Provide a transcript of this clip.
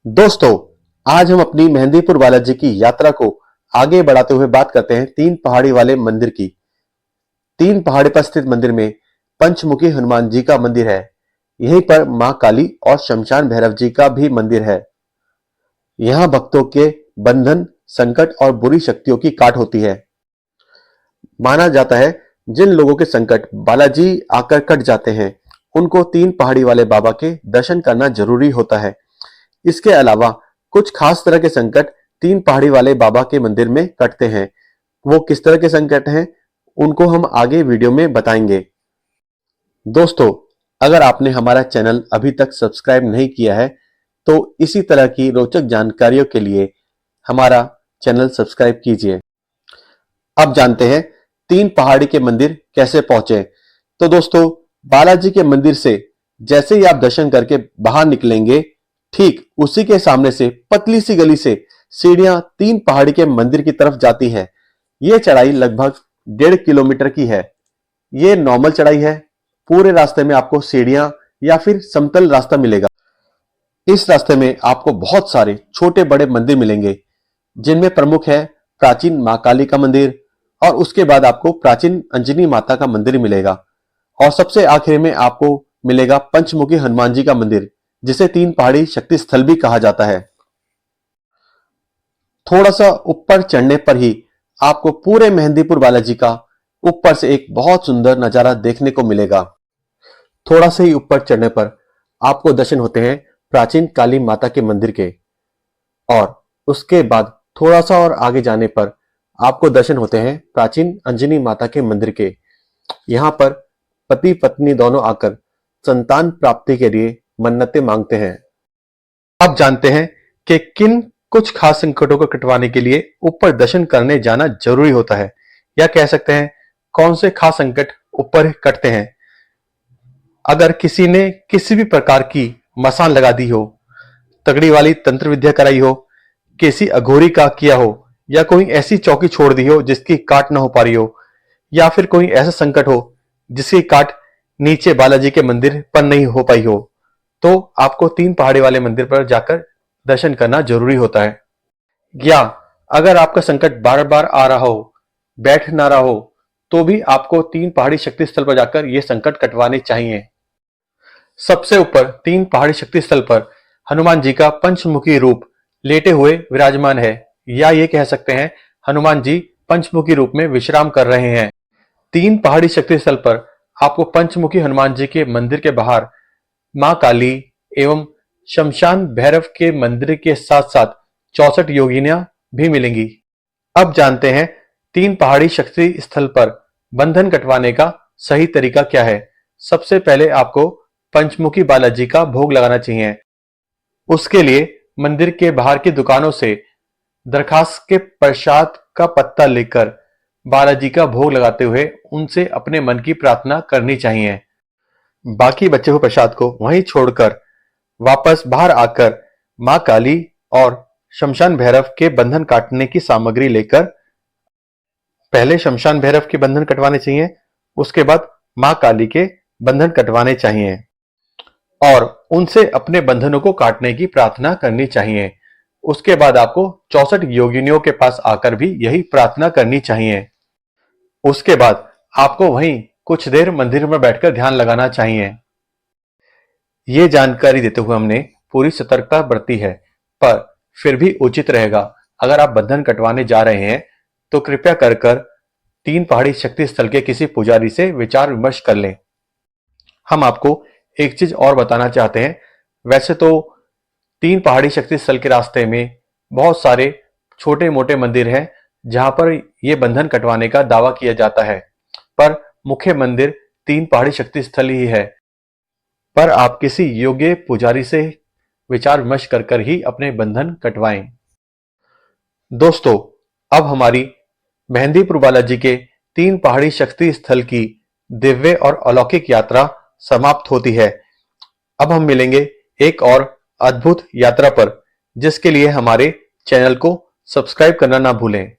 दोस्तों, आज हम अपनी मेहंदीपुर बालाजी की यात्रा को आगे बढ़ाते हुए बात करते हैं तीन पहाड़ी वाले मंदिर की। तीन पहाड़ी पर स्थित मंदिर में पंचमुखी हनुमान जी का मंदिर है। यहीं पर मां काली और शमशान भैरव जी का भी मंदिर है। यहाँ भक्तों के बंधन, संकट और बुरी शक्तियों की काट होती है। माना जाता है जिन लोगों के संकट बालाजी आकर कट जाते हैं, उनको तीन पहाड़ी वाले बाबा के दर्शन करना जरूरी होता है। इसके अलावा कुछ खास तरह के संकट तीन पहाड़ी वाले बाबा के मंदिर में कटते हैं। वो किस तरह के संकट हैं, उनको हम आगे वीडियो में बताएंगे। दोस्तों, अगर आपने हमारा चैनल अभी तक सब्सक्राइब नहीं किया है, तो इसी तरह की रोचक जानकारियों के लिए हमारा चैनल सब्सक्राइब कीजिए। अब जानते हैं तीन पहाड़ी के मंदिर कैसे पहुंचे। तो दोस्तों, बालाजी के मंदिर से जैसे ही आप दर्शन करके बाहर निकलेंगे, ठीक उसी के सामने से पतली सी गली से सीढ़ियां तीन पहाड़ी के मंदिर की तरफ जाती है। यह चढ़ाई लगभग 1.5 किलोमीटर की है। यह नॉर्मल चढ़ाई है। पूरे रास्ते में आपको सीढ़ियां या फिर समतल रास्ता मिलेगा। इस रास्ते में आपको बहुत सारे छोटे बड़े मंदिर मिलेंगे, जिनमें प्रमुख है प्राचीन मां काली का मंदिर, और उसके बाद आपको प्राचीन अंजनी माता का मंदिर मिलेगा, और सबसे आखिर में आपको मिलेगा पंचमुखी हनुमान जी का मंदिर, जिसे तीन पहाड़ी शक्ति स्थल भी कहा जाता है। थोड़ा सा ऊपर चढ़ने पर ही आपको पूरे मेहंदीपुर बालाजी का ऊपर से एक बहुत सुंदर नजारा देखने को मिलेगा। थोड़ा से ही ऊपर चढ़ने पर आपको दर्शन होते हैं प्राचीन काली माता के मंदिर के, और उसके बाद थोड़ा सा और आगे जाने पर आपको दर्शन होते हैं प्राचीन अंजनी माता के मंदिर के। यहाँ पर पति पत्नी दोनों आकर संतान प्राप्ति के लिए मन्नतें मांगते हैं। अब जानते हैं कि किन कुछ खास संकटों को कटवाने के लिए ऊपर दर्शन करने जाना जरूरी होता है, या कह सकते हैं कौन से खास संकट ऊपर कटते हैं। अगर किसी ने किसी भी प्रकार की मसान लगा दी हो, तगड़ी वाली तंत्र विद्या कराई हो, किसी अघोरी का किया हो, या कोई ऐसी चौकी छोड़ दी हो जिसकी काट ना हो पा रही हो, या फिर कोई ऐसा संकट हो जिसकी काट नीचे बालाजी के मंदिर पर नहीं हो पाई हो, तो आपको तीन पहाड़ी वाले मंदिर पर जाकर दर्शन करना जरूरी होता है। या अगर आपका संकट बार बार आ रहा हो, बैठ ना रहा हो, तो भी आपको तीन पहाड़ी शक्ति स्थल पर जाकर यह संकट कटवाने चाहिए। सबसे ऊपर तीन पहाड़ी शक्ति स्थल पर हनुमान जी का पंचमुखी रूप लेटे हुए विराजमान है, या ये कह सकते हैं हनुमान जी पंचमुखी रूप में विश्राम कर रहे हैं। तीन पहाड़ी शक्ति स्थल पर आपको पंचमुखी हनुमान जी के मंदिर के बाहर मां काली एवं शमशान भैरव के मंदिर के साथ साथ 64 योगिनियां भी मिलेंगी। अब जानते हैं तीन पहाड़ी शक्ति स्थल पर बंधन कटवाने का सही तरीका क्या है। सबसे पहले आपको पंचमुखी बालाजी का भोग लगाना चाहिए। उसके लिए मंदिर के बाहर की दुकानों से दरखास्त के प्रसाद का पत्ता लेकर बालाजी का भोग लगाते हुए उनसे अपने मन की प्रार्थना करनी चाहिए। बाकी बचे हुए प्रसाद को वहीं छोड़कर वापस बाहर आकर मां काली और शमशान भैरव के बंधन काटने की सामग्री लेकर पहले शमशान भैरव के बंधन कटवाने चाहिए, उसके बाद मां काली के बंधन कटवाने चाहिए, और उनसे अपने बंधनों को काटने की प्रार्थना करनी चाहिए। उसके बाद आपको 64 योगिनियों के पास आकर भी यही प्रार्थना करनी चाहिए। उसके बाद आपको वहीं कुछ देर मंदिर में बैठकर ध्यान लगाना चाहिए। ये जानकारी देते हुए हमने पूरी सतर्कता बरती है, पर फिर भी उचित रहेगा अगर आप बंधन कटवाने जा रहे हैं तो कृपया कर तीन पहाड़ी शक्ति स्थल के किसी पुजारी से विचार विमर्श कर लें। हम आपको एक चीज और बताना चाहते हैं। वैसे तो तीन पहाड़ी शक्ति स्थल के रास्ते में बहुत सारे छोटे मोटे मंदिर हैं जहां पर यह बंधन कटवाने का दावा किया जाता है, पर मुख्य मंदिर तीन पहाड़ी शक्ति स्थल ही है। पर आप किसी योग्य पुजारी से विचार विमर्श कर ही अपने बंधन कटवाएं। दोस्तों, अब हमारी मेहंदीपुर बालाजी के तीन पहाड़ी शक्ति स्थल की दिव्य और अलौकिक यात्रा समाप्त होती है। अब हम मिलेंगे एक और अद्भुत यात्रा पर, जिसके लिए हमारे चैनल को सब्सक्राइब करना ना भूलें।